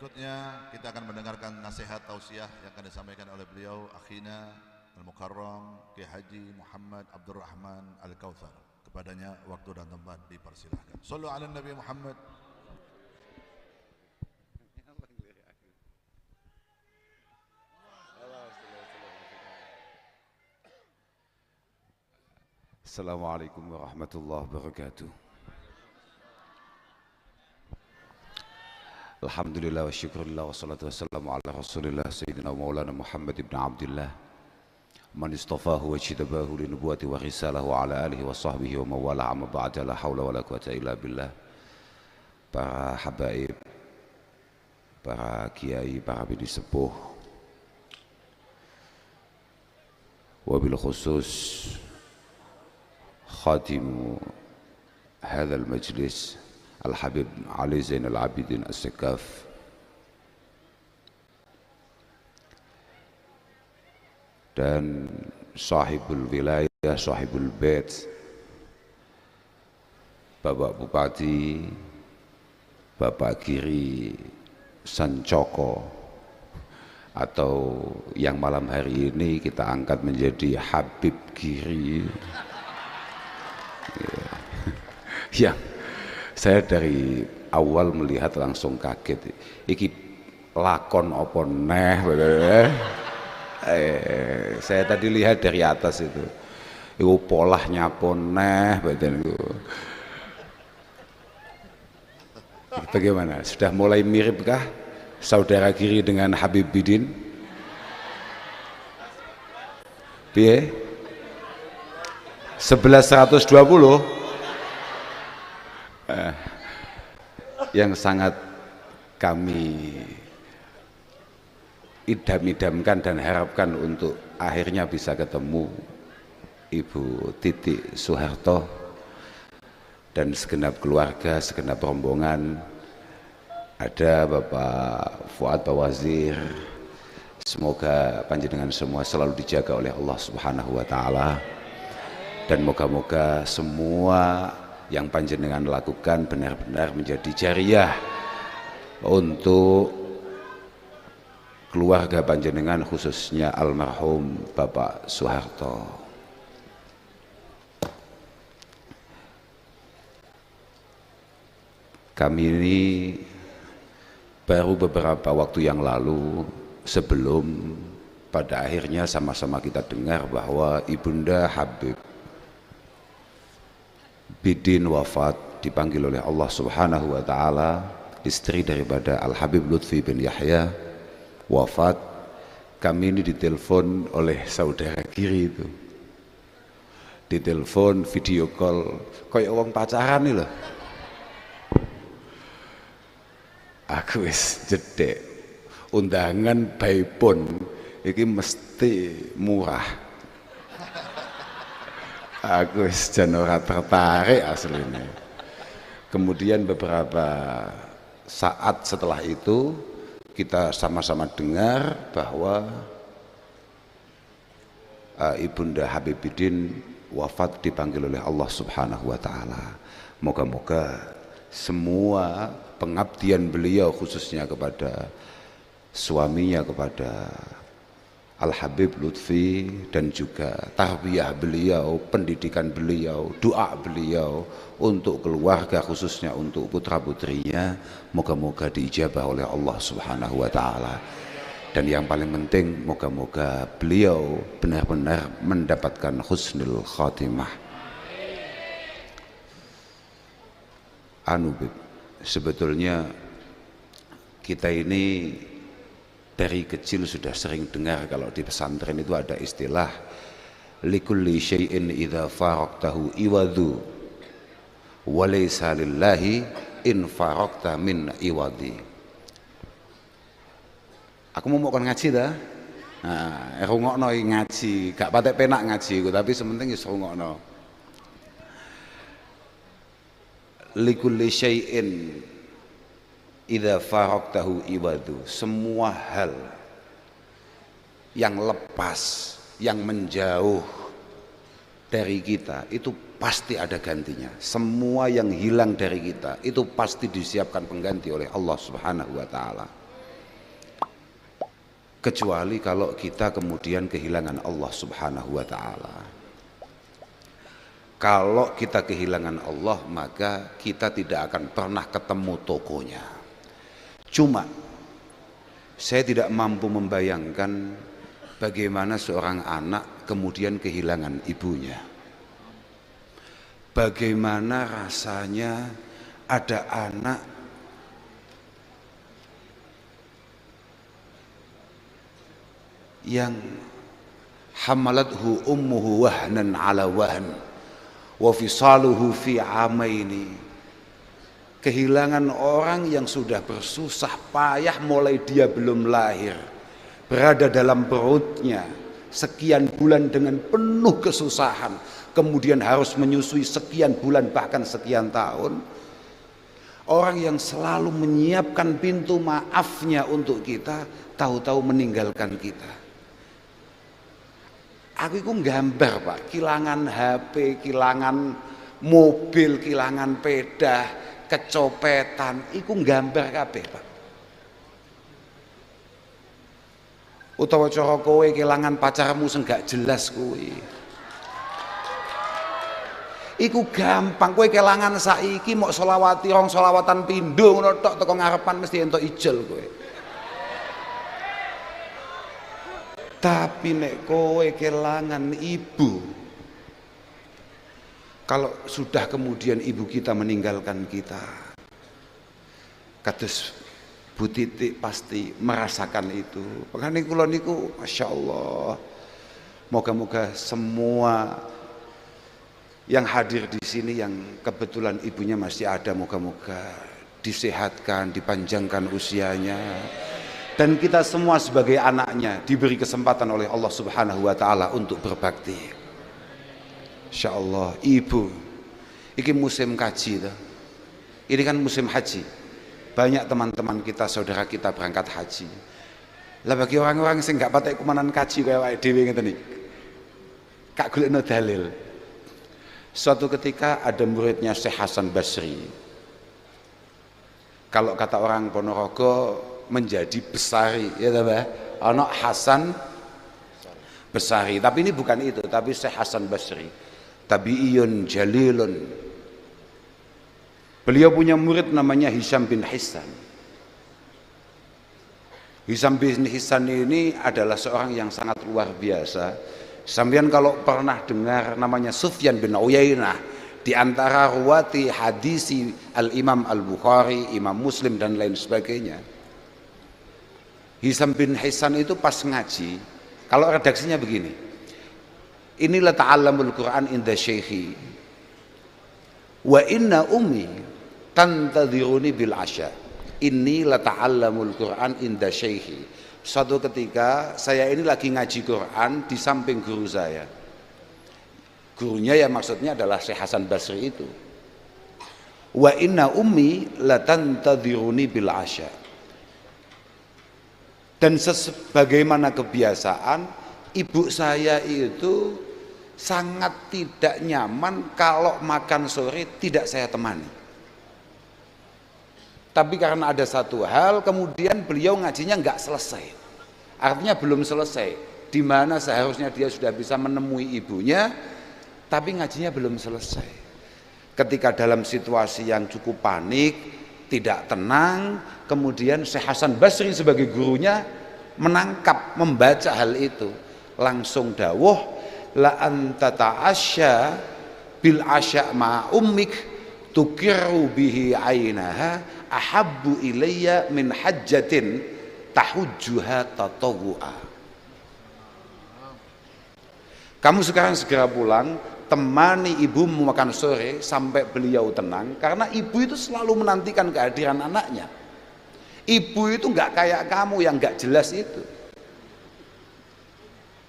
Berikutnya kita akan mendengarkan nasihat tausiah yang akan disampaikan oleh beliau akhina Al-Mukarram Kiai Haji Muhammad Abdul Rahman Al-Kautsar. Kepadanya waktu dan tempat dipersilahkan. Shallu ala Nabi Muhammad. Assalamualaikum warahmatullahi wabarakatuh. Alhamdulillah wa syukurillah wa salatu wassalamu ala rasulillah Sayyidina Maulana Muhammad ibn Abdullah man istafahu wa jitabahu li nubuwati wa risalah wa ala alihi wa sahbihi wa mawala amma ba'da la hawla wa la quwata illa billah. Para habaib, para kiai, para bini sepuh, wabil khusus khatimu hadzal majlis Al-Habib Ali Zainal Abidin As-Sekaf, dan sahibul wilayah, sahibul bait, Bapak Bupati, Bapak Giri Sancoko, atau yang malam hari ini kita angkat menjadi Habib Giri. Yang saya dari awal melihat langsung kaget, iki lakon opo neh. Saya tadi lihat dari atas itu polahnya apa neh. Bagaimana? Sudah mulai miripkah saudara Giri dengan Habib Bidin? Piye? 1120? Yang sangat kami idam-idamkan dan harapkan untuk akhirnya bisa ketemu Ibu Titik Soeharto dan segenap keluarga, segenap rombongan. Ada Bapak Fuad Bawazir. Semoga panjenengan semua selalu dijaga oleh Allah Subhanahu wa taala, dan moga-moga semua yang panjenengan lakukan benar-benar menjadi jariah untuk keluarga panjenengan, khususnya almarhum Bapak Soeharto. Kami ini baru beberapa waktu yang lalu, sebelum pada akhirnya sama-sama kita dengar bahwa Ibunda Habib Bidin wafat, dipanggil oleh Allah Subhanahu wa taala, istri daripada Al-Habib Lutfi bin Yahya wafat. Kami ini ditelepon oleh saudara Giri itu, ditelepon video call kayak orang pacaran nih loh. Aku wis jedek, undangan baipun iki mesti murah. Aku jan ora tertarik aslinya. Kemudian beberapa saat setelah itu kita sama-sama dengar bahwa Ibunda Habib Bidin wafat, dipanggil oleh Allah Subhanahu wa taala. Moga-moga semua pengabdian beliau, khususnya kepada suaminya, kepada Al-Habib Lutfi, dan juga tarbiyah beliau, pendidikan beliau, doa beliau untuk keluarga, khususnya untuk putra-putrinya, moga-moga diijabah oleh Allah Subhanahu wa taala. Dan yang paling penting, moga-moga beliau benar-benar mendapatkan husnul khatimah. Sebetulnya kita ini dari kecil sudah sering dengar kalau di pesantren itu ada istilah likulli syai'in idza faraqtahu iwadhu wa laysa lillahi in faraqta min iwadhi. Aku mau ngaji dah. Nah, rungokno ngaji, gak patek penak ngaji tapi sementing wis rungokno. Likulli syai'in idza faraqtahu iwadhu, semua hal yang lepas, yang menjauh dari kita itu pasti ada gantinya. Semua yang hilang dari kita itu pasti disiapkan pengganti oleh Allah Subhanahu wa taala. kecuali kalau kita kemudian kehilangan Allah Subhanahu wa ta'ala. Kalau kita kehilangan Allah, maka kita tidak akan pernah ketemu tokonya. Cuma saya tidak mampu membayangkan bagaimana seorang anak kemudian kehilangan ibunya. Bagaimana rasanya ada anak yang hamalathu ummuhu wahnan ala wahn wa fisaluhu fi amaini, kehilangan orang yang sudah bersusah payah mulai dia belum lahir, berada dalam perutnya sekian bulan dengan penuh kesusahan, kemudian harus menyusui sekian bulan bahkan sekian tahun. Orang yang selalu menyiapkan pintu maafnya untuk kita, tahu-tahu meninggalkan kita. Aku itu gambar Pak, kehilangan HP, kehilangan mobil, kehilangan peda, kecopetan, itu gambar kabeh Pak. Utawa cara kowe kehilangan pacarmu sing gak jelas kowe. Iku gampang, kowe kehilangan saiki mok selawati rong selawatan pindho ngono tok teko ngarepan mesti entuk ijol kowe. Tapi nek kowe kelangan ibu, kalau sudah kemudian ibu kita meninggalkan kita, kados Bu Titik pasti merasakan itu. Makanya kula niku Masya Allah, moga-moga semua yang hadir di sini yang kebetulan ibunya masih ada, moga-moga disehatkan, dipanjangkan usianya. Dan kita semua sebagai anaknya diberi kesempatan oleh Allah Subhanahu wa ta'ala untuk berbakti. Insya Allah, ibu, ini musim kaji, ini kan musim haji. Banyak teman-teman kita, saudara kita berangkat haji. Lah bagi orang-orang yang nggak patek kumanan kaji kayak wae dhewe ngeten iki, kak golekno dalil. Suatu ketika ada muridnya Syekh Hasan Basri. Kalau kata orang Ponorogo, menjadi besari, ya Mbah. Ana Hasan Basri, tapi ini bukan itu, tapi Syekh Hasan Basri, tabi'iyun jalilun. Beliau punya murid namanya Hisham bin Hissan. Hisham bin Hissan ini adalah seorang yang sangat luar biasa. Sampeyan kalau pernah dengar namanya Sufyan bin Uyainah, di antara ruwati hadisi Al-Imam Al-Bukhari, Imam Muslim dan lain sebagainya. Hisham bin Hissan itu pas ngaji, kalau redaksinya begini, inilah ta'allamul Quran inda syekhi wa inna ummi tantadhiruni bil asya, inilah ta'allamul Quran inda syekhi. Suatu ketika saya ini lagi ngaji Quran di samping guru saya, gurunya ya maksudnya adalah Syekh Hasan Basri itu. Wa inna ummi latantadhiruni bil asya. Dan sebagaimana kebiasaan, ibu saya itu sangat tidak nyaman kalau makan sore tidak saya temani. Tapi karena ada satu hal, kemudian beliau ngajinya nggak selesai. Artinya belum selesai. Di mana seharusnya dia sudah bisa menemui ibunya, tapi ngajinya belum selesai. Ketika dalam situasi yang cukup panik, tidak tenang, kemudian Syekh Hasan Basri sebagai gurunya menangkap, membaca hal itu, langsung dawuh, la anta ta'asya bil asya ma ummik tukiru bihi ainaha ahabbu ilayya min hajjatin tahujjuha tatawu'a. Kamu sekarang segera pulang, temani ibumu makan sore sampai beliau tenang, karena ibu itu selalu menantikan kehadiran anaknya. Ibu itu nggak kayak kamu yang nggak jelas itu.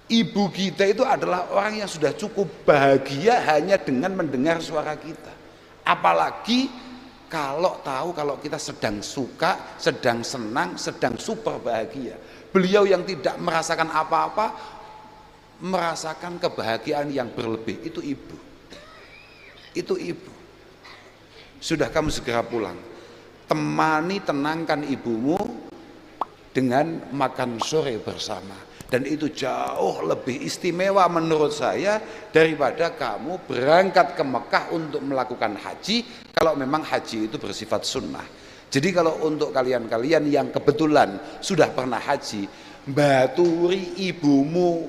Ibu kita itu adalah orang yang sudah cukup bahagia hanya dengan mendengar suara kita. Apalagi kalau tahu kalau kita sedang suka, sedang senang, sedang super bahagia. Beliau yang tidak merasakan apa-apa, merasakan kebahagiaan yang berlebih, itu ibu. Itu ibu. Sudah, kamu segera pulang, temani, tenangkan ibumu, dengan makan sore bersama. Dan itu jauh lebih istimewa menurut saya daripada kamu berangkat ke Mekah untuk melakukan haji, kalau memang haji itu bersifat sunnah. Jadi kalau untuk kalian-kalian yang kebetulan sudah pernah haji, baturi ibumu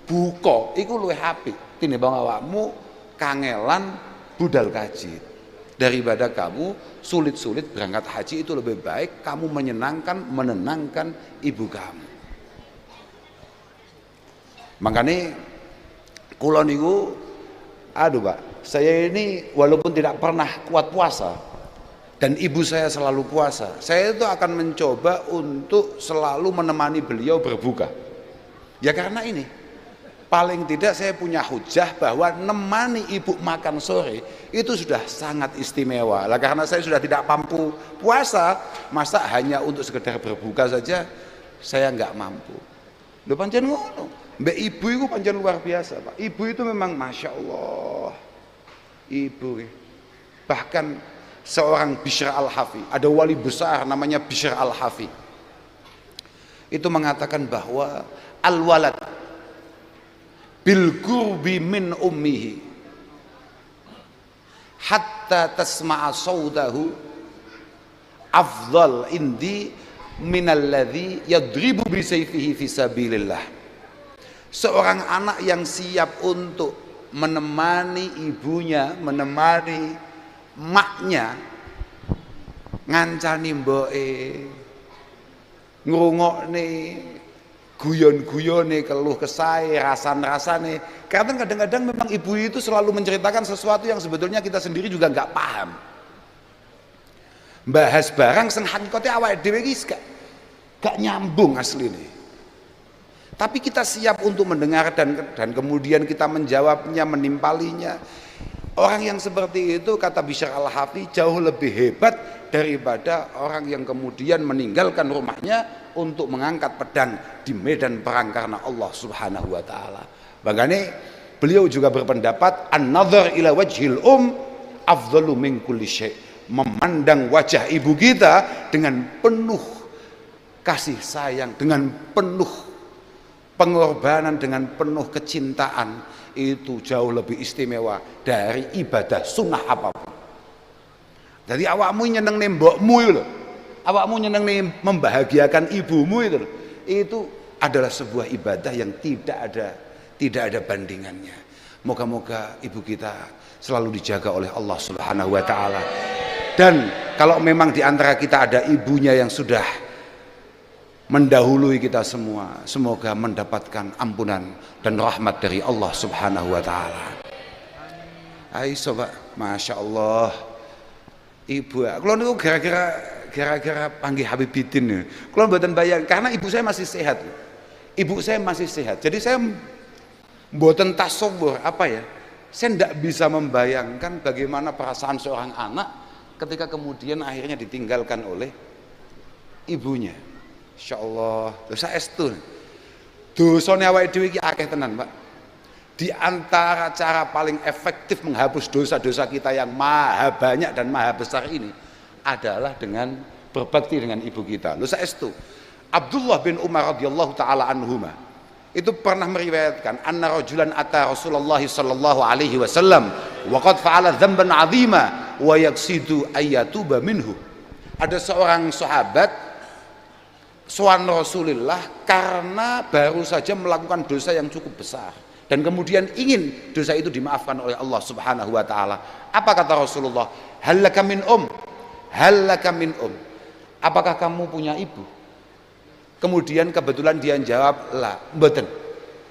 buka iku luwih apik tinimbang awakmu kangelan budal kaji. Daripada kamu sulit-sulit berangkat haji, itu lebih baik kamu menenangkan ibu kamu. Makanya kula niku Pak, saya ini walaupun tidak pernah kuat puasa dan ibu saya selalu puasa, saya itu akan mencoba untuk selalu menemani beliau berbuka. Ya karena ini paling tidak saya punya hujah bahwa nemani ibu makan sore itu sudah sangat istimewa. Lah karena saya sudah tidak mampu puasa, masa hanya untuk sekedar berbuka saja saya nggak mampu. Lho pancen ngono. Mbak ibu itu pancen luar biasa, Pak. Ibu itu memang Masya Allah. Ibu bahkan seorang Bishr Al-Hafi, ada wali besar namanya Bishr Al-Hafi, itu mengatakan bahwa al-walad bil qurbi min ummihi hatta tasma'a sawdahu afdal indi minalladzi yadribu bi sayfihi fi sabilillah. Seorang anak yang siap untuk menemani ibunya, menemani maknya, ngancani mboke, ngrungokne guyon-guyone, keluh kesae, rasan-rasane. Karena kadang-kadang memang ibu itu selalu menceritakan sesuatu yang sebetulnya kita sendiri juga nggak paham. Bahas barang sing hakikate awake dhewe iki gak nyambung asline. Tapi kita siap untuk mendengar dan kemudian kita menjawabnya, menimpalinya. Orang yang seperti itu, kata Bishr Al-Hafi, jauh lebih hebat daripada orang yang kemudian meninggalkan rumahnya untuk mengangkat pedang di medan perang karena Allah Subhanahu wa taala. Makanya beliau juga berpendapat an-nazar ila wajhil afdalu min kulli syai'. Memandang wajah ibu kita dengan penuh kasih sayang, dengan penuh pengorbanan, dengan penuh kecintaan, itu jauh lebih istimewa dari ibadah sunnah apapun. Jadi awakmu nyeneng mbokmu itu, awakmu nyeneng membahagiakan ibumu itu adalah sebuah ibadah yang tidak ada bandingannya. Moga-moga ibu kita selalu dijaga oleh Allah Subhanahu wa taala. Dan kalau memang di antara kita ada ibunya yang sudah mendahului kita semua, semoga mendapatkan ampunan dan rahmat dari Allah Subhanahu wa taala. Hai sobat, Masya Allah. Ibu, kalau niku gara-gara panggil Habib Bidin nih. Kalau mboten bayang karena ibu saya masih sehat. Ibu saya masih sehat. Jadi saya mboten tasawwur apa ya? Saya tidak bisa membayangkan bagaimana perasaan seorang anak ketika kemudian akhirnya ditinggalkan oleh ibunya. Insyaallah dosa estu. Dosane awake dhewe iki akeh tenan, Pak. Di antara cara paling efektif menghapus dosa-dosa kita yang maha banyak dan maha besar ini adalah dengan berbakti dengan ibu kita. Lho saestu. Abdullah bin Umar radhiyallahu taala anhuma itu pernah meriwayatkan anna rajulan ata Rasulullah sallallahu alaihi wasallam wa qad fa'ala dzamban 'azima wa yaqsidu ayyatuba minhu. Ada seorang sahabat sowan Rasulullah karena baru saja melakukan dosa yang cukup besar dan kemudian ingin dosa itu dimaafkan oleh Allah Subhanahu wa taala. Apa kata Rasulullah? Hallaka min hallaka min apakah kamu punya ibu? Kemudian kebetulan dia jawab, la, mboten.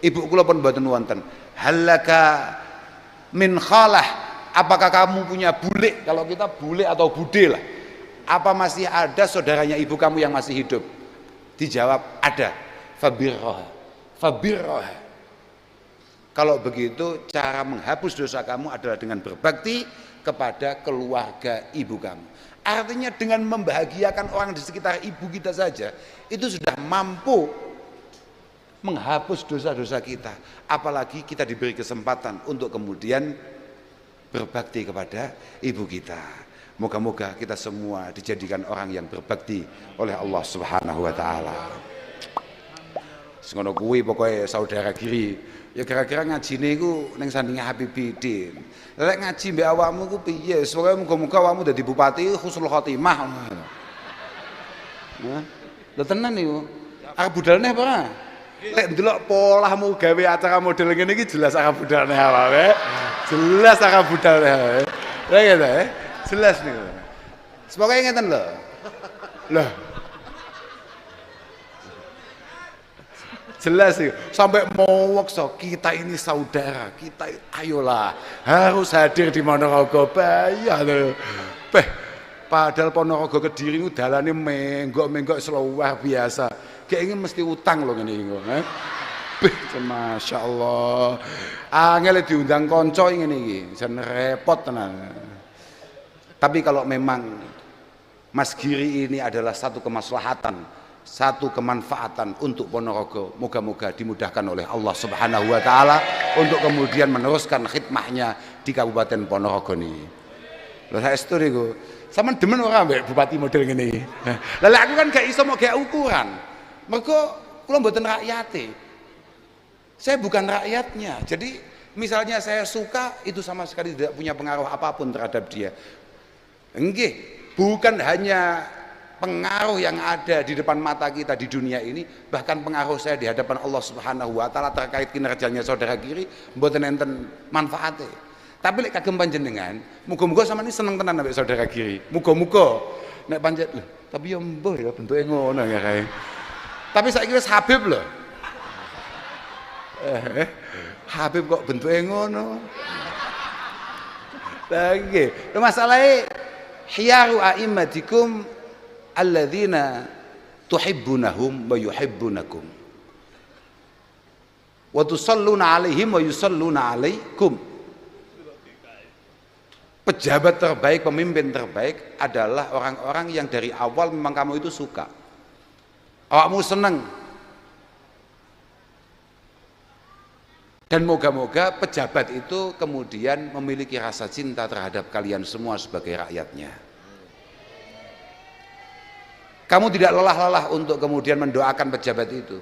Ibu kula pun mboten wonten. Hallaka min khalah, apakah kamu punya bule? Kalau kita bule atau bude lah. Apa masih ada saudaranya ibu kamu yang masih hidup? Dijawab ada. Fabirroha. Kalau begitu cara menghapus dosa kamu adalah dengan berbakti kepada keluarga ibu kamu. Artinya dengan membahagiakan orang di sekitar ibu kita saja itu sudah mampu menghapus dosa-dosa kita. Apalagi kita diberi kesempatan untuk kemudian berbakti kepada ibu kita. Moga-moga kita semua dijadikan orang yang berbakti oleh Allah Subhanahu wa taala. Ngono kuwi pokoke saudara kiri. Ya kira-kira ngajine iku ning sandinge Habibidin. Lek ngaji mbek awakmu ku piye? Pokoke muga-muga awakmu dadi bupati husnul khotimah. Nah, lho tenan niku. Arep budalne apa ora? Lek ndelok polahmu gawe acara model ngene iki jelas arep budalne awake. Jelas arep budalne awake. Lah ya ta, jelas niku. Semoga ngeten lho. Lah jelas sih sampai mau wakso kita ini saudara kita, ayolah harus hadir di Ponorogo bayar loh. Padahal Ponorogo Kediri itu dalane menggok luar biasa kayak ini mesti utang loh ini Masya Allah angel diundang konco ini jangan repot tenan. Tapi kalau memang Mas Giri ini adalah satu kemaslahatan, satu kemanfaatan untuk Ponorogo, moga-moga dimudahkan oleh Allah Subhanahu wa taala untuk kemudian meneruskan khidmahnya di Kabupaten Ponorogo ini. Lha saestu niku, sampean demen ora mbek bupati model ngene iki? Lah aku kan gak iso mau gak ukuran. Mergo kula mboten rakyate. Saya bukan rakyatnya. Jadi misalnya saya suka itu sama sekali tidak punya pengaruh apapun terhadap dia. Nggih, bukan hanya pengaruh yang ada di depan mata kita di dunia ini, bahkan pengaruh saya di hadapan Allah Subhanahu wa taala terkait kinerjanya saudara kiri mboten enten manfaate. Tapi lek kagem panjenengan, muga-muga sampeyan seneng tenan ambek saudara kiri. Muga-muga nek pancet lho, tapi ya mbuh ya bentuke ngono ya kae. Tapi saiki wis Habib lho. Habib kok bentuke ngono. Lah nggih, masalahe hiyaru a'immatikum alladzina tuhibbunahum wa yuhibbunakum wa tusalluna alaihim wa yusalluna alaikum. Pejabat terbaik, pemimpin terbaik adalah orang-orang yang dari awal memang kamu itu suka, awakmu seneng, dan moga-moga pejabat itu kemudian memiliki rasa cinta terhadap kalian semua sebagai rakyatnya. Kamu tidak lelah-lelah untuk kemudian mendoakan pejabat itu,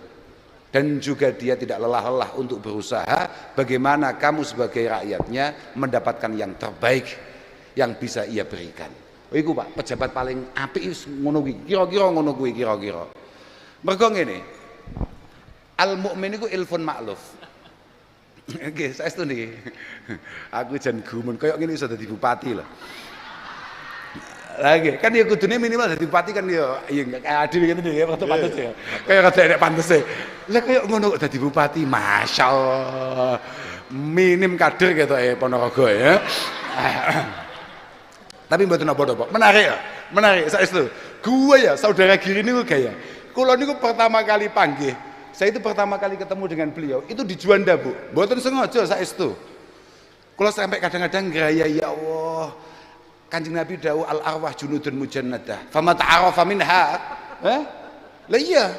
dan juga dia tidak lelah-lelah untuk berusaha bagaimana kamu sebagai rakyatnya mendapatkan yang terbaik yang bisa ia berikan. Oh iku Pak, pejabat paling apik ngono kuwi. Kira-kira ngono kuwi kira-kira. Mergo ngene. Al mukmin iku ilfun ma'luf. Nggih, saestu niki. Aku jan gumun koyo ngene iso dadi bupati lho. Lagi kan ya kudune minimal dadi bupati kan ya kayak adil ngene ya waktu pantes ya. Kayak kate nek pantese. Lah koyo ngono kok dadi bupati, masyaallah. Minim kader ketoke Ponorogo ya. Tapi mboten apa-apa. Menarik ya. Menarik saestu. Gua ya saudara Giri niku gaya. Kula niku pertama kali panggih. Saya itu pertama kali ketemu dengan beliau itu di Juanda, Bu. Mboten sengaja saestu. Kula sampai kadang-kadang gaya ya Allah. Kanjeng Nabi dawuh al arwah junudun mujannadah. Fama ta'arafa minha. Lah iya.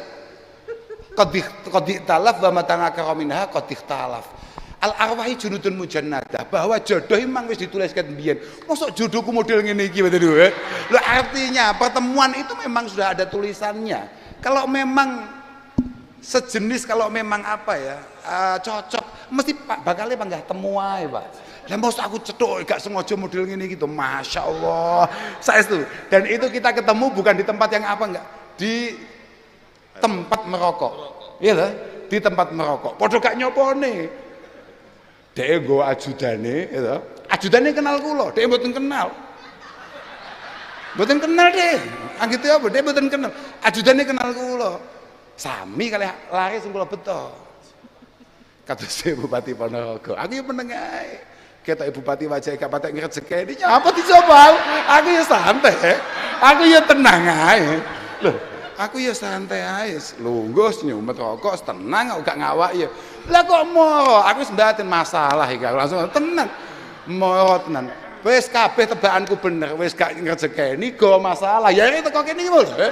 Qad ikhtalaf wa ma tanakara minha qad ikhtalaf. Al arwahi junudun mujannadah, bahwa jodoh memang wis dituliskan biyen. Mosok jodohku model ngene iki betul lho. Lho artinya pertemuan itu memang sudah ada tulisannya. Kalau memang sejenis, kalau memang apa ya cocok, mesti Pak bakale panggah temu ae, Pak. Lah mosok aku cetuk gak sengaja model ngene gitu. Masya Allah. Saestu. Dan itu kita ketemu bukan di tempat yang apa enggak, di tempat merokok. Iya lah, di tempat merokok. Padha gak nyopone. Dhek nggo ajudane, gitu. Ajudane kenal kula, dhek mboten kenal. Mboten kenal dhek. Anggite apa? Dhek mboten kenal. Ajudane kenal kula. Sami kalih lare sing kula beto. Kados Bupati Ponorogo. Aku yo meneng ae. Ketok Bupati wajah gak patek ngrejekeni. Apa dicoba? Aku yo santai. Aku yo tenang ae. Loh, aku ya santai ae, lungguh nyumet rokok tenang gak ngawak ya. Lah kok moro, aku wis mbaten masalah iki langsung tenang. Moro tenan. Wis kabeh tebakanku bener, wis gak ngrejekeni go masalah. Ya iki teko kene iki lho.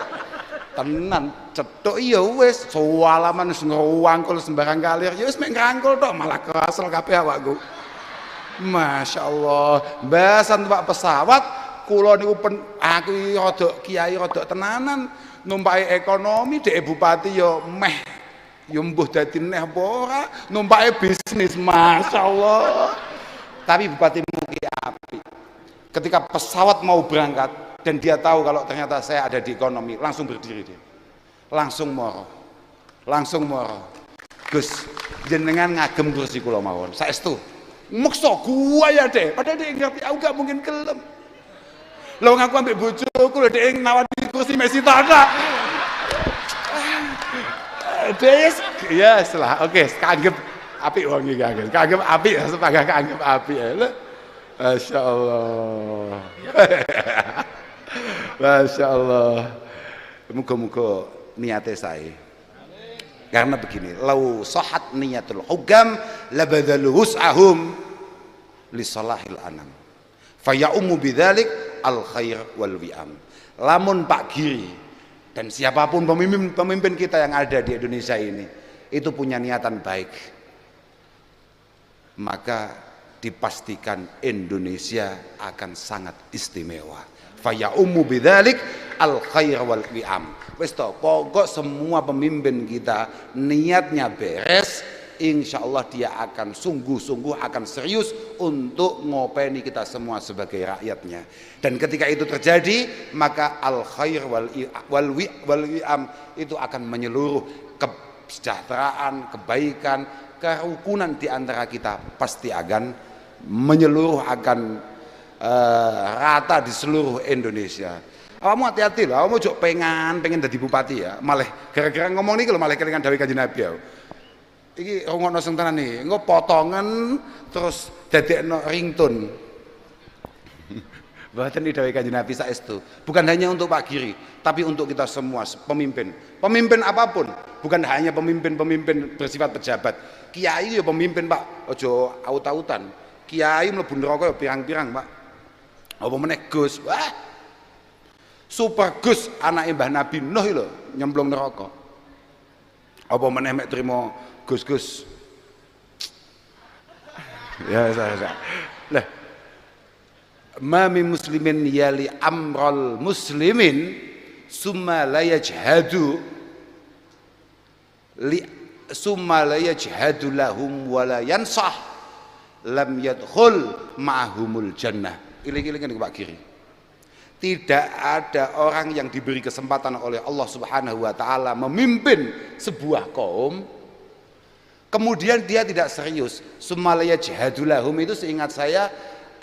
Tenan cetuk ya wis suwalaman wis ngruwangkul sembarang kalir. Ya wis mek ngrangkul tok malah kerasel kabeh awakku. Masya Allah, bahasan Pak pesawat kula niku aku rada kiai rada tenanan numpaki ekonomi, dhek bupati ya meh ya mbuh dadi neh apa ora, numpaki bisnis masyaallah. Tapi bupatimu ki apik. Ketika pesawat mau berangkat dan dia tahu kalau ternyata saya ada di ekonomi, langsung berdiri dia. Langsung moro. Gus, jenengan ngagem kursi kula mawon. Saestu. Meksa gua ya deh, padahal dia ngerti aku gak mungkin gelem. Lah wong aku ambek bojoku lho dhek nawani kursi Messi Tana. Des, ya salah. Oke, kanggep apik wong iki kanggep. Kanggep apik sepaga kanggep apik lho. Masyaallah. Masyaallah. Muga-muga niate sae. Karena begini, lau sahat niyatul hukam labadhalu wus'ahum li salahil anam fayaumu bidzalik al khair wal wi'am. Lamun Pak Giri dan siapapun pemimpin kita yang ada di Indonesia ini itu punya niatan baik, maka dipastikan Indonesia akan sangat istimewa. Fayaumu bidzalik al khair wal wi'am. Wis to, pokok semua pemimpin kita niatnya beres, insya Allah dia akan sungguh-sungguh akan serius untuk ngopeni kita semua sebagai rakyatnya. Dan ketika itu terjadi, maka al khair wal wi'am itu akan menyeluruh, kesejahteraan, kebaikan, kerukunan di antara kita pasti akan menyeluruh, akan rata di seluruh Indonesia. Kamu hati-hati lah, kamu jok pengen jadi bupati ya, malah gara-gara ngomong nih kalau malah kelingan dawuh Kanjeng Nabi ya. Iki ngono sing tenan nih, engko potongan terus dadekno ringtone. Mboten dawuh Kanjeng Nabi saestu. Bukan hanya untuk Pak Giri, tapi untuk kita semua pemimpin. Pemimpin apapun, bukan hanya pemimpin bersifat pejabat. Kiai ya pemimpin, Pak. Ojo aut-autan. Kiai mlebu neraka ya pirang-pirang, Pak. Apa meneh Gus? Wah. Super Gus anake Mbah Nabi Nuh lho nyemplung neraka. Apa meneh mek trimo Gus-gus. Ya saya. Lah ma min muslimin yali amral muslimin summa la yajhadu lahum wa la yansah lam yadkhul ma'humul jannah. Iling-ilingan Pak Giri. Tidak ada orang yang diberi kesempatan oleh Allah Subhanahu wa taala memimpin sebuah kaum kemudian dia tidak serius. Sumalaya jihadulahum itu seingat saya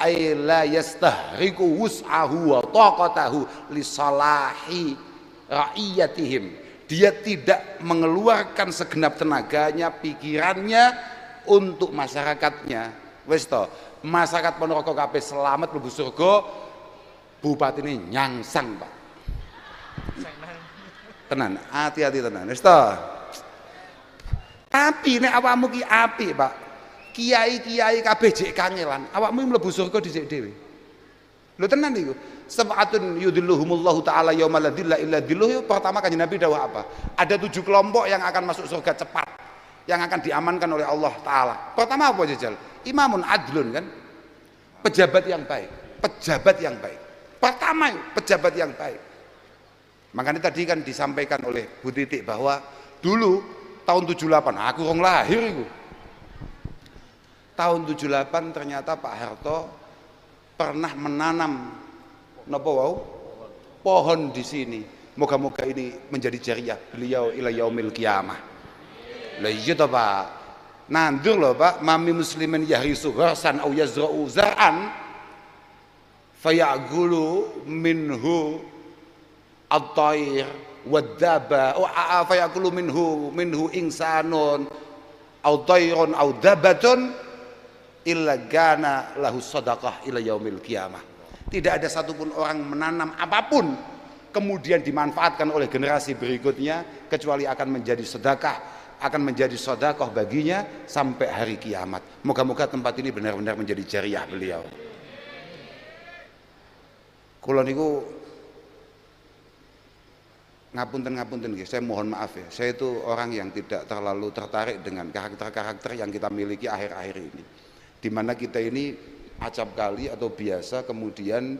ay la yastahriku wus'ahu wa taqatahu li salahi ra'iyatihim. Dia tidak mengeluarkan segenap tenaganya, pikirannya untuk masyarakatnya. Wis to, masyarakat Ponorogo kabeh selamat mlebu surga. Bupati ini nyangsang Pak. Tenan, hati-hati tenan. Wis to. Tapi nek awakmu ki apik, Pak. Kiai-kiai kabeh jek kangelan, awakmu mlebu surga dhisik dhewe. Lho tenan niku. Sab'atun yudhilluhumullahu taala yauma la dhilla illa dhilluh. Pertama Kanjeng Nabi dawuh apa? Ada 7 kelompok yang akan masuk surga cepat, yang akan diamankan oleh Allah taala. Pertama apa jajal? Imamun adlun kan? Pejabat yang baik. Pejabat yang baik. Pertama pejabat yang baik. Makanya tadi kan disampaikan oleh Bu Titik bahwa dulu tahun 78, aku orang lahir itu. Tahun 78 ternyata Pak Harto pernah menanam napa wau? Pohon di sini. Moga-moga ini menjadi jariah beliau ila yaumil qiyamah. Lah iya to Pak. Nandur loh Pak, mami muslimin yahrisu gharsan au yazra'u zar'an fayaqulu minhu at-tayr wad-daba fayaqulu minhu insanun au tayrun au dabatun illa gana lahu sadaqah ila yaumil qiyamah. Tidak ada satupun orang menanam apapun kemudian dimanfaatkan oleh generasi berikutnya kecuali akan menjadi sedekah, akan menjadi sedekah baginya sampai hari kiamat. Moga-moga tempat ini benar-benar menjadi jariah beliau. Kula niku ngapunten nggih, saya mohon maaf ya. Saya itu orang yang tidak terlalu tertarik dengan karakter-karakter yang kita miliki akhir-akhir ini. Di mana kita ini acap kali atau biasa kemudian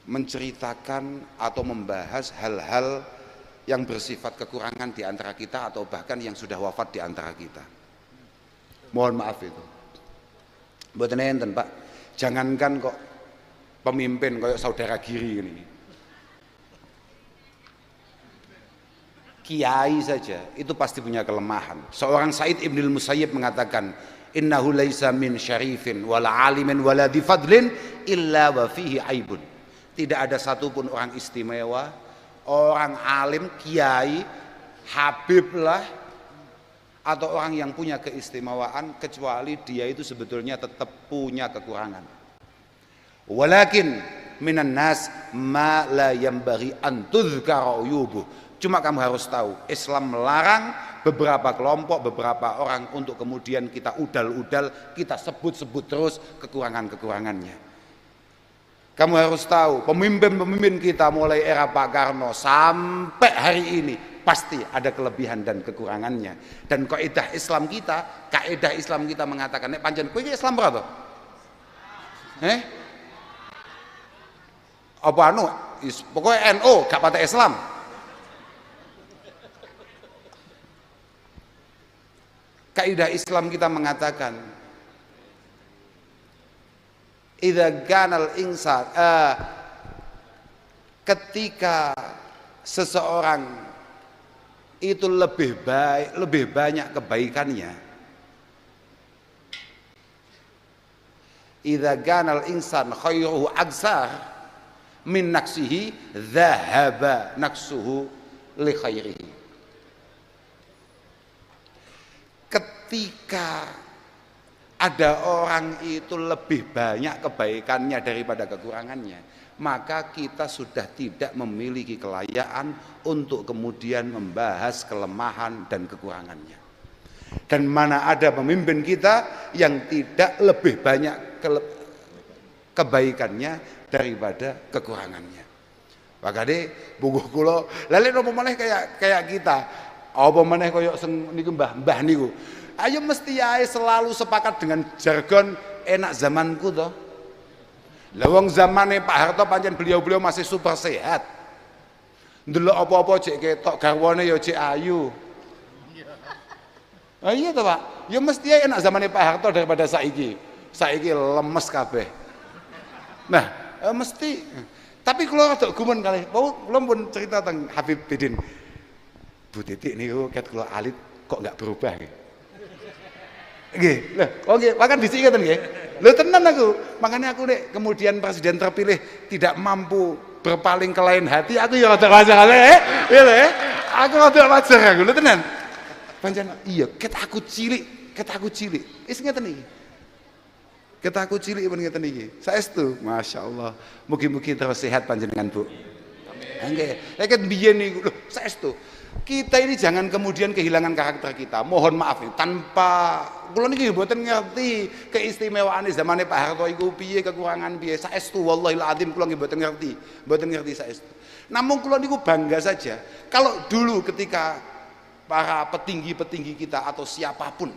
menceritakan atau membahas hal-hal yang bersifat kekurangan di antara kita atau bahkan yang sudah wafat di antara kita. Mohon maaf itu. Mboten enten, Pak. Jangankan kok pemimpin kayak saudara Giri ini. Kiai saja itu pasti punya kelemahan. Seorang Said Ibnul Musayyib mengatakan, innahu laisa min syarifin wala alimin wala dhi fadlin illa wa fihi aibun. Tidak ada satupun orang istimewa, orang alim, kiai, habib lah, atau orang yang punya keistimewaan, kecuali dia itu sebetulnya tetap punya kekurangan. Walakin minan nas ma la yanbaghi an tuzkara uyubuh. Cuma kamu harus tahu, Islam melarang beberapa kelompok, beberapa orang untuk kemudian kita udal-udal, kita sebut-sebut terus kekurangan-kekurangannya. Kamu harus tahu, pemimpin-pemimpin kita mulai era Pak Karno sampai hari ini pasti ada kelebihan dan kekurangannya. Dan kaidah Islam kita mengatakan, nek pancen kowe iki Islam berapa? Apa anu? Pokoknya NO gak patah Islam. Kaidah Islam kita mengatakan, idza kanal insan, ketika seseorang itu lebih baik, lebih banyak kebaikannya, idza kanal insan khairuhu aksar min naqsihi dhahaba naqsuhu li khairihi. Ketika ada orang itu lebih banyak kebaikannya daripada kekurangannya, maka kita sudah tidak memiliki kelayaan untuk kemudian membahas kelemahan dan kekurangannya. Dan mana ada pemimpin kita yang tidak lebih banyak kebaikannya daripada kekurangannya. Makanya buku kula lha napa meneh kayak kita. Apa meneh kaya niku mbah niku. Ayo mesti ae selalu sepakat dengan jargon enak zamanku toh. Lah wong zamane Pak Harto pancen beliau masih super sehat. Ndelok apa-apa cek ketok garwane ya cek ayu. Ah iya toh Pak. Ya mesti ae enak zamane Pak Harto daripada saiki. Saiki lemes kabeh. Nah, mesti. Tapi kula rada gumun kalih. Kula pun cerita tentang Habib Bidin. Bu Titik niku ket kula alit kok enggak berubah nggih. Nggih. Lho, nggih, makan dhisik ngoten nggih. Lho tenan aku. Makanya aku nek kemudian presiden terpilih tidak mampu berpaling ke lain hati, aku ya rada wajar ya. Aku rada wajar aku. Lho tenan. Pancen iya, ket aku cilik. Wis ngeten iki. Ket aku cilik pun ngeten iki. Saestu, masyaallah. Mugi-mugi terus sehat panjenengan, Bu. Amin. Nggih. Nek biyen niku lho, saestu. Kita ini jangan kemudian kehilangan karakter kita. Mohon maaf nih, tanpa kula niki mboten ngerti keistimewaane zamane Pak Harto iku piye, kekurangan piye. Saestu wallahil azim kula nggih mboten ngerti saestu. Namun kula niku bangga saja kalau dulu ketika para petinggi-petinggi kita atau siapapun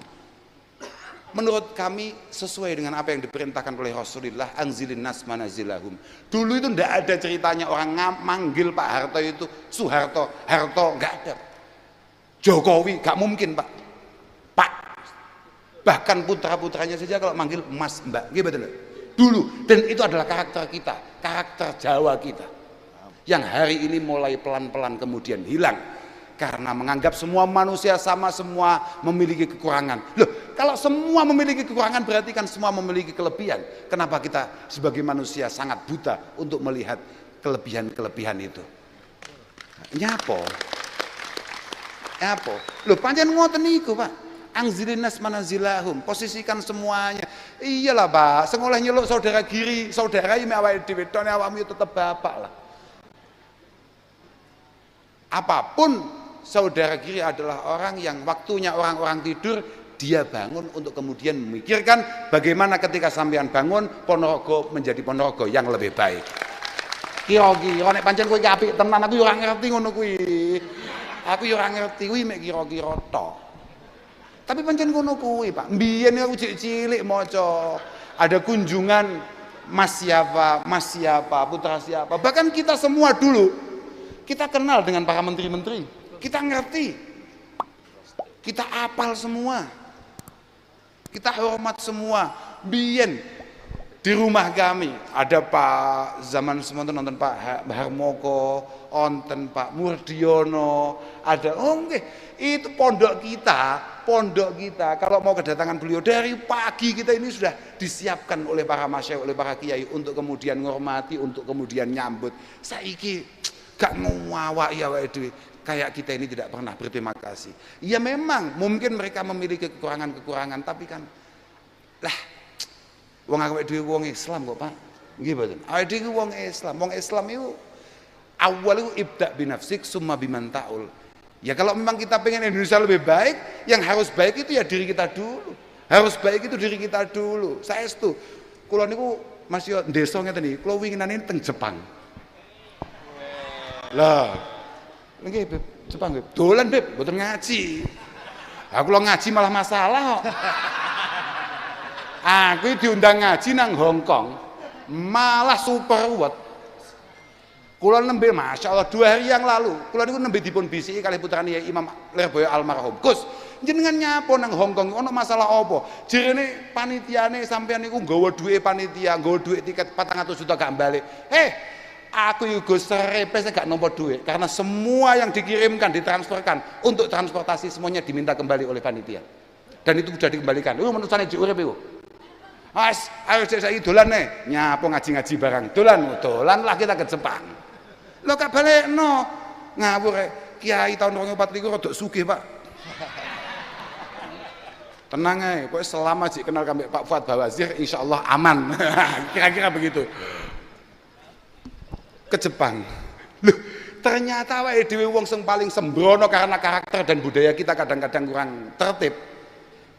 menurut kami sesuai dengan apa yang diperintahkan oleh Rasulullah, anzilin nas manazilahum. Dulu itu ndak ada ceritanya orang manggil Pak Harto itu Soeharto, Harto, nggak ada. Jokowi nggak mungkin Pak. Bahkan putra-putranya saja kalau manggil Mas, Mbak, gitu betul. Dulu, dan itu adalah karakter kita, karakter Jawa kita, yang hari ini mulai pelan-pelan kemudian hilang. Karena menganggap semua manusia sama, semua memiliki kekurangan. Loh, kalau semua memiliki kekurangan berarti kan semua memiliki kelebihan. Kenapa kita sebagai manusia sangat buta untuk melihat kelebihan-kelebihan itu? Nyapo? Loh, pancen ngoten niku, Pak. Anzilin nas manazilahum, posisikan semuanya. Iyalah, Pak. Sing oleh nyeluk saudara Giri, saudara iki awake dhewe, tone awakmu tetep bapak lah. Apapun, saudara Giri adalah orang yang waktunya orang-orang tidur, dia bangun untuk kemudian memikirkan bagaimana ketika sampean bangun Ponorogo menjadi Ponorogo yang lebih baik. Kira-kira nek pancen kowe apik tenan, aku yo ora ngerti ngono kuwi. Aku yo ora ngerti kuwi mek kira-kira tok. Tapi pancen ngono kuwi, Pak. Mbiyen aku cilik maca ada kunjungan mas siapa, putra siapa. Bahkan kita semua dulu, kita kenal dengan para menteri-menteri, kita ngerti, kita apal semua, kita hormat semua. Biyen di rumah kami ada Pak zaman semonten nonton Pak Harmoko, onten Pak Murdiono, ada itu pondok kita kalau mau kedatangan beliau dari pagi kita ini sudah disiapkan oleh para masyayikh, oleh para kiai untuk kemudian menghormati, untuk kemudian nyambut. Saiki gak ngawak ya wae kayak kita ini tidak pernah berterima kasih. Ya memang mungkin mereka memiliki kekurangan-kekurangan, tapi kan lah wong awake dhewe wong Islam kok, Pak. Nggih mboten. Awake dhewe wong Islam. Wong Islam itu awal itu ibda binafsik summa biman ta'ul. Ya kalau memang kita pengen Indonesia lebih baik, yang harus baik itu ya diri kita dulu. Harus baik itu diri kita dulu. Saestu. Kula niku Mas yo desa ngeten iki, kula winginane teng Jepang. Lah, nggih Beb, Jepang Beb. Dolan Beb, mboten ngaji. Aku lo ngaji malah masalah kok. Aku diundang ngaji nang Hong Kong, malah super ruwet. Kula nembe Masya Allah 2 hari yang lalu, kula niku nembe dipun bisiki kalih putrane Imam Lirboyo almarhum. Gus, jenengan nyapo nang Hong Kong ono masalah apa? Jerene panitiane sampean niku nggawa duwe panitia, nggawa duwe tiket 400 juta gak balik. Aku juga serepes gak nampa duit karena semua yang dikirimkan ditransferkan untuk transportasi semuanya diminta kembali oleh panitia. Dan itu sudah dikembalikan. Menurut saya urip iku. Ayo saya dolan nih, nyapo ngaji-ngaji barang. Dolan lah kita ke Jepang. Lo gak balekno. Ngawur Kiai tahun 2004 rada sugih, Pak. Tenang aja, pokoknya selama sih kenal kami Pak Fuad Bawazir, insya Allah aman. Kira-kira begitu. Ke Jepang. Loh, ternyata wae dhewe wong sing paling sembrono karena karakter dan budaya kita kadang-kadang kurang tertib.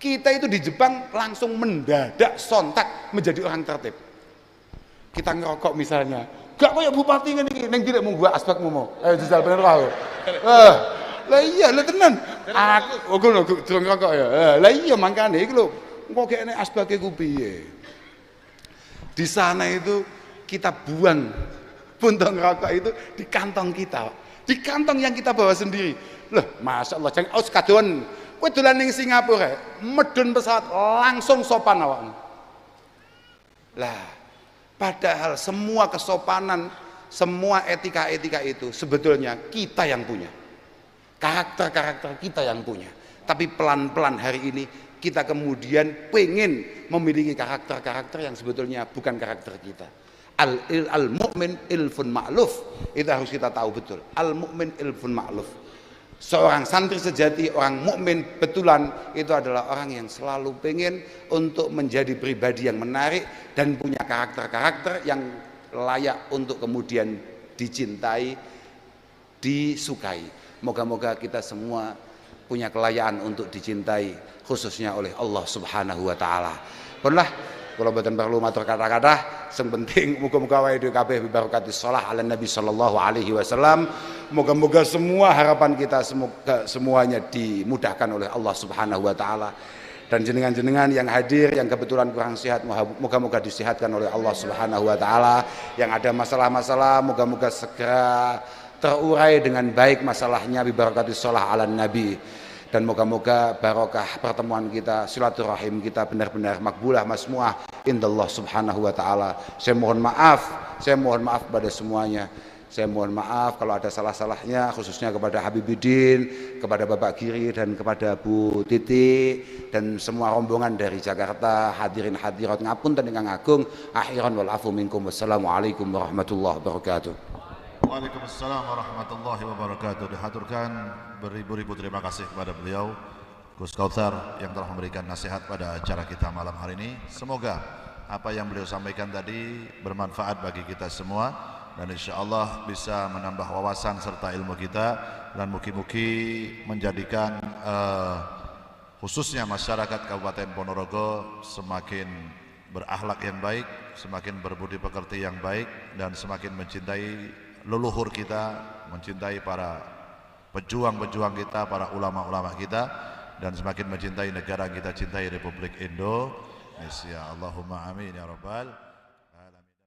Kita itu di Jepang langsung mendadak sontak menjadi orang tertib. Kita ngerokok misalnya, gak kayak bupati ngene iki ning direk mung gua aspek momo. Ayo jajal bener wae. Lah iya, lah tenan. Aku ngono durung ngerokok ya. Lah iya mangkane iki lho, engko kene aspeke ku piye. Di sana itu kita buang puntung rokok itu di kantong kita, di kantong yang kita bawa sendiri. Loh, Masya Allah, jangan aus kadon. Kowe dolan ning Singapura, medun pesawat langsung sopan awakmu. Lah, padahal semua kesopanan, semua etika-etika itu sebetulnya kita yang punya. Karakter-karakter kita yang punya. Tapi pelan-pelan hari ini kita kemudian pengen memiliki karakter-karakter yang sebetulnya bukan karakter kita. Al-mu'min ilfun ma'luf, itu harus kita tahu betul. Al-mu'min ilfun ma'luf. Seorang santri sejati, orang mukmin betulan itu adalah orang yang selalu pengen untuk menjadi pribadi yang menarik dan punya karakter-karakter yang layak untuk kemudian dicintai, disukai. Moga-moga kita semua punya kelayaan untuk dicintai khususnya oleh Allah Subhanahu wa taala. Punlah kalau boten perlu matur kata-kata, sing penting muga-muga wae dhewe kabeh bibarakatis shalah ala Nabi sallallahu alaihi wasallam. Moga-moga semua harapan kita semuanya dimudahkan oleh Allah Subhanahu wa taala. Dan jenengan-jenengan yang hadir yang kebetulan kurang sehat, moga-moga disehatkan oleh Allah Subhanahu wa taala. Yang ada masalah-masalah moga-moga segera terurai dengan baik masalahnya bibarakatis shalah ala Nabi. Dan moga-moga barokah pertemuan kita, silaturahim kita benar-benar makbulah masmuah indallah Subhanahu wa taala. Saya mohon maaf pada semuanya. Saya mohon maaf kalau ada salah-salahnya, khususnya kepada Habibidin, kepada Bapak Giri dan kepada Bu Titi dan semua rombongan dari Jakarta, hadirin hadirat ngapunten ingkang agung. Akhiran wal afu minkum. Wassalamualaikum warahmatullahi wabarakatuh. Waalaikumsalam warahmatullahi wabarakatuh. Dihaturkan beribu-ribu terima kasih kepada beliau Gus Kautsar yang telah memberikan nasihat pada acara kita malam hari ini. Semoga apa yang beliau sampaikan tadi bermanfaat bagi kita semua dan insyaallah bisa menambah wawasan serta ilmu kita dan mugi-mugi menjadikan khususnya masyarakat Kabupaten Ponorogo semakin berakhlak yang baik, semakin berbudi pekerti yang baik dan semakin mencintai leluhur kita, mencintai para pejuang-pejuang kita, para ulama-ulama kita dan semakin mencintai negara yang kita cintai, Republik Indonesia. Allahumma amin ya rabbal